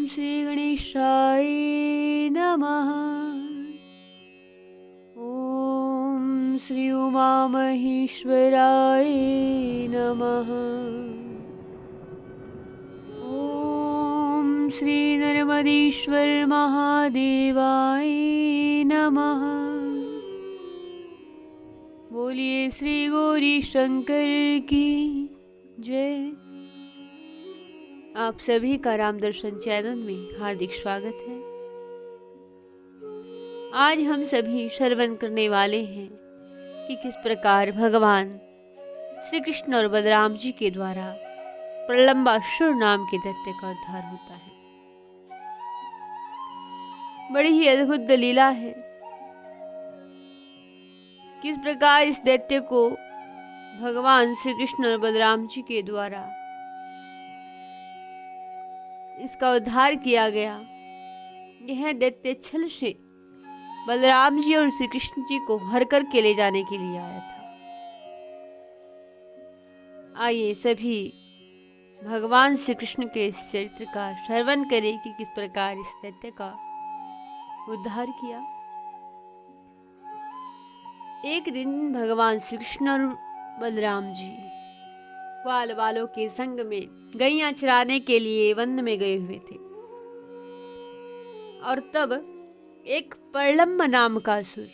श्री गणेशाय नमः। ॐ श्री उमामहेश्वराय नमः। ॐ श्री नर्मदेश्वर महादेवाय नमः। बोलिए श्री गौरी शंकर की जय। आप सभी का राम दर्शन चैनल में हार्दिक स्वागत है। आज हम सभी श्रवण करने वाले हैं कि किस प्रकार भगवान श्री कृष्ण और बलराम जी के द्वारा प्रलंबासुर नाम के दैत्य का उद्धार होता है। बड़ी ही अद्भुत लीला है। किस प्रकार इस दैत्य को भगवान श्री कृष्ण और बलराम जी के द्वारा इसका उद्धार किया गया। यह दैत्य छल से बलराम जी और श्री कृष्ण जी को हर कर के ले जाने के लिए आया था। आइए सभी भगवान श्री कृष्ण के इस चरित्र का श्रवण करें कि किस प्रकार इस दैत्य का उद्धार किया। एक दिन भगवान श्री कृष्ण और बलराम जी ग्वाल बालों के संग में गैया चराने के लिए वन में गए हुए थे और तब एक प्रलंब नाम का असुर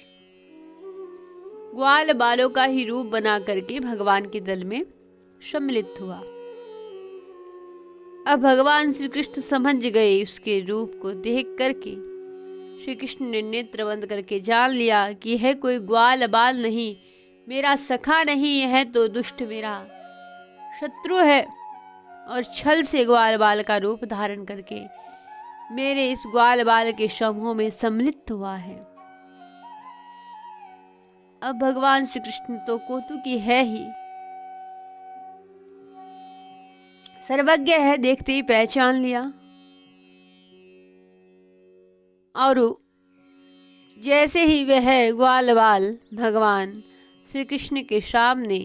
ग्वाल बालों का ही रूप बना करके भगवान के दल में सम्मिलित हुआ। अब भगवान श्री कृष्ण समझ गए उसके रूप को देख करके। श्री कृष्ण ने नेत्र बंद करके जान लिया कि यह कोई ग्वाल बाल नहीं, मेरा सखा नहीं, यह तो दुष्ट मेरा शत्रु है और छल से ग्वाल बाल का रूप धारण करके मेरे इस ग्वाल बाल के समूह में सम्मिलित हुआ है। अब भगवान श्री कृष्ण तो कौतुकी है ही, सर्वज्ञ है, देखते ही पहचान लिया और जैसे ही वह ग्वाल बाल भगवान श्री कृष्ण के सामने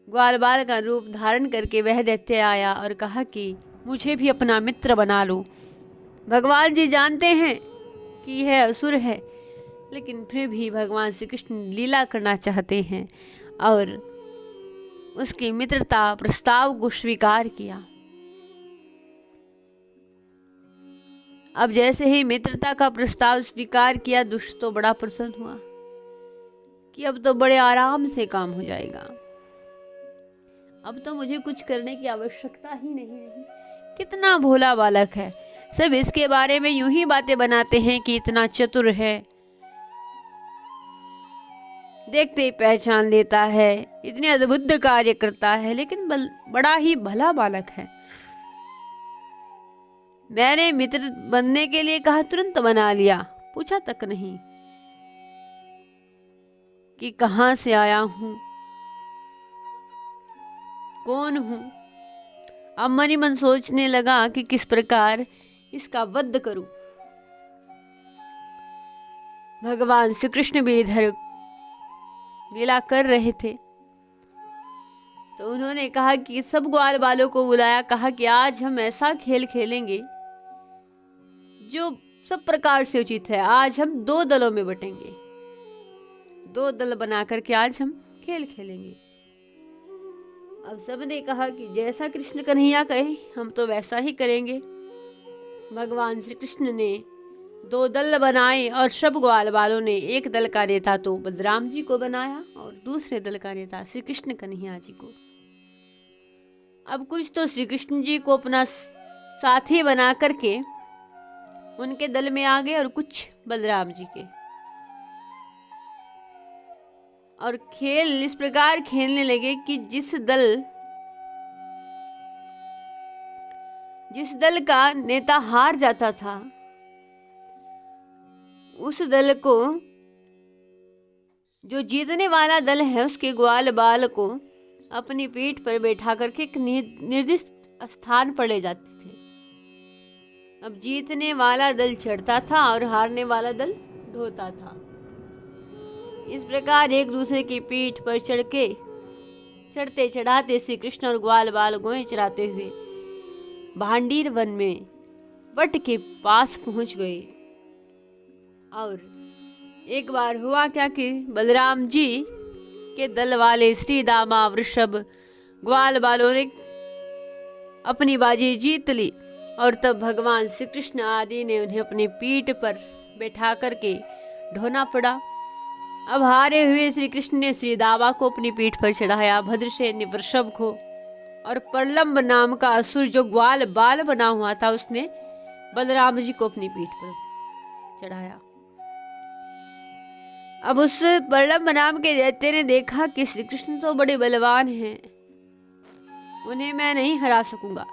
ग्वाल बाल का रूप धारण करके वह दैत्य आया और कहा कि मुझे भी अपना मित्र बना लो। भगवान जी जानते हैं कि यह असुर है, लेकिन फिर भी भगवान श्री कृष्ण लीला करना चाहते हैं और उसकी मित्रता प्रस्ताव को स्वीकार किया। अब जैसे ही मित्रता का प्रस्ताव स्वीकार किया, दुष्ट तो बड़ा प्रसन्न हुआ कि अब तो बड़े आराम से काम हो जाएगा, अब तो मुझे कुछ करने की आवश्यकता ही नहीं। कितना भोला बालक है, सब इसके बारे में यूं ही बातें बनाते हैं कि इतना चतुर है, देखते ही पहचान लेता है, इतने अद्भुत कार्य करता है, लेकिन बड़ा ही भला बालक है। मैंने मित्र बनने के लिए कहा, तुरंत बना लिया, पूछा तक नहीं कि कहां से आया हूं, कौन हूं। अब मन ही मन सोचने लगा कि किस प्रकार इसका वध करूं। भगवान श्री कृष्ण भी इधर लीला कर रहे थे, तो उन्होंने कहा कि सब ग्वाल बालों को बुलाया, कहा कि आज हम ऐसा खेल खेलेंगे जो सब प्रकार से उचित है। आज हम 2 दलों में बटेंगे, 2 दल बना करके आज हम खेल खेलेंगे। अब सबने कहा कि जैसा कृष्ण कन्हैया कहे हम तो वैसा ही करेंगे। भगवान श्री कृष्ण ने 2 दल बनाए और सब ग्वाल बालों ने एक दल का नेता तो बलराम जी को बनाया और दूसरे दल का नेता श्री कृष्ण कन्हैया जी को। अब कुछ तो श्री कृष्ण जी को अपना साथी बना करके उनके दल में आ गए और कुछ बलराम जी के, और खेल इस प्रकार खेलने लगे कि जिस दल का नेता हार जाता था, उस दल को, जो जीतने वाला दल है, उसके ग्वाल बाल को अपनी पीठ पर बैठा करके एक निर्दिष्ट स्थान पर ले जाते थे। अब जीतने वाला दल चढ़ता था और हारने वाला दल ढोता था। इस प्रकार एक दूसरे की पीठ पर चढ़ते चढ़ाते श्री कृष्ण और ग्वाल बाल गोएं चराते हुए भांडीर वन में वट के पास पहुंच गए। और एक बार हुआ क्या कि बलराम जी के दल वाले श्री दामा, वृषभ, ग्वाल बालों ने अपनी बाजी जीत ली और तब भगवान श्री कृष्ण आदि ने उन्हें अपने पीठ पर बैठा करके ढोना पड़ा। अब हारे हुए श्री कृष्ण ने श्री दामा को अपनी पीठ पर चढ़ाया, भद्रसेन ने वृषभ को, और प्रलंब नाम का असुर जो ग्वाल बाल बना हुआ था उसने बलराम जी को अपनी पीठ पर चढ़ाया। अब उस प्रलंब नाम के दैत्य ने देखा कि श्री कृष्ण तो बड़े बलवान हैं, उन्हें मैं नहीं हरा सकूंगा,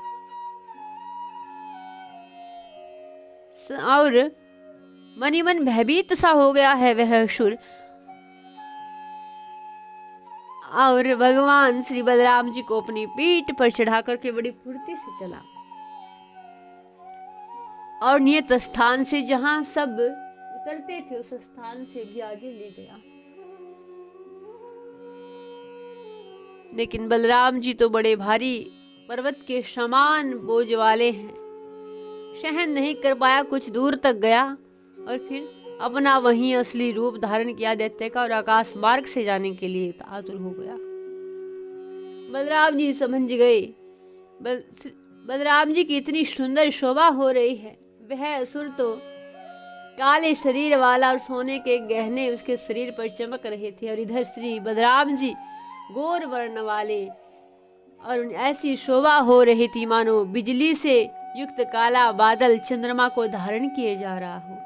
और मनी मन भयभीत सा हो गया है वह असुर। और भगवान श्री बलराम जी को अपनी पीठ पर चढ़ा करके बड़ी फुर्ती से चला और नियत स्थान से जहां सब उतरते थे उस स्थान से भी आगे ले गया। लेकिन बलराम जी तो बड़े भारी पर्वत के समान बोझ वाले हैं, सहन नहीं कर पाया, कुछ दूर तक गया और फिर अपना वही असली रूप धारण किया दैत्य का और आकाश मार्ग से जाने के लिए आतुर हो गया। बलराम जी समझ गए बलराम जी की इतनी सुंदर शोभा हो रही है, वह असुर तो काले शरीर वाला और सोने के गहने उसके शरीर पर चमक रहे थे, और इधर श्री बलराम जी गोर वर्ण वाले, और ऐसी शोभा हो रही थी मानो बिजली से युक्त काला बादल चंद्रमा को धारण किए जा रहा हो।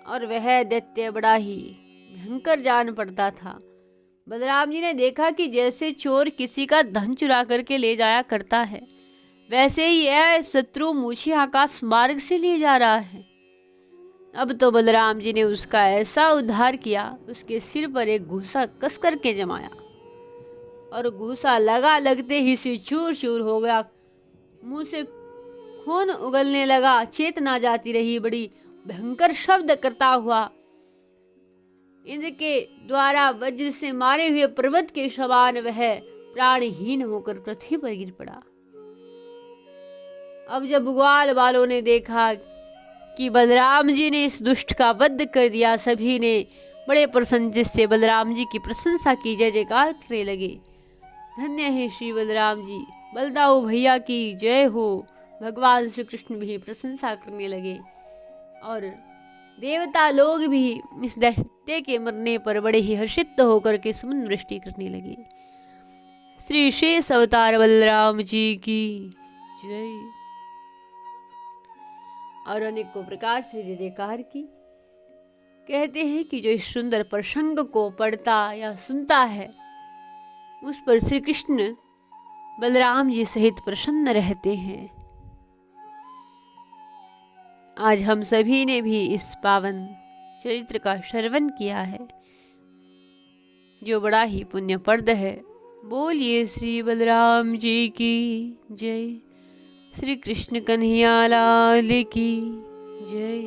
और वह दैत्य बड़ा ही भयंकर जान पड़ता था। बलराम जी ने देखा कि जैसे चोर किसी का धन चुरा करके ले जाया करता है, वैसे ही यह शत्रु मूछी आकाश मार्ग से ले जा रहा है। अब तो बलराम जी ने उसका ऐसा उद्धार किया, उसके सिर पर एक घूसा कस करके जमाया और घूसा लगा लगते ही सिर चूर चूर हो गया, मुंह से खून उगलने लगा, चेतना जाती रही, बड़ी भयंकर शब्द करता हुआ इंद्र के द्वारा वज्र से मारे हुए पर्वत के समान वह प्राणहीन होकर पृथ्वी पर गिर पड़ा। अब जब ग्वाल वालों ने देखा कि बलराम जी ने इस दुष्ट का वध कर दिया, सभी ने बड़े प्रसन्न से बलराम जी की प्रशंसा की, जय जयकार करने लगे। धन्य है श्री बलराम जी, बलदाऊ भैया की जय हो। भगवान श्री कृष्ण भी प्रशंसा करने लगे और देवता लोग भी इस दैत्य के मरने पर बड़े ही हर्षित होकर के सुमन वृष्टि करने लगे। श्री शेष अवतार बलराम जी की जय। और अनेकों प्रकार से जय जयकार की। कहते हैं कि जो इस सुंदर प्रसंग को पढ़ता या सुनता है उस पर श्री कृष्ण बलराम जी सहित प्रसन्न रहते हैं। आज हम सभी ने भी इस पावन चरित्र का श्रवण किया है, जो बड़ा ही पुण्यप्रद है। बोलिए श्री बलराम जी की जय। श्री कृष्ण कन्हैया लाल की जय।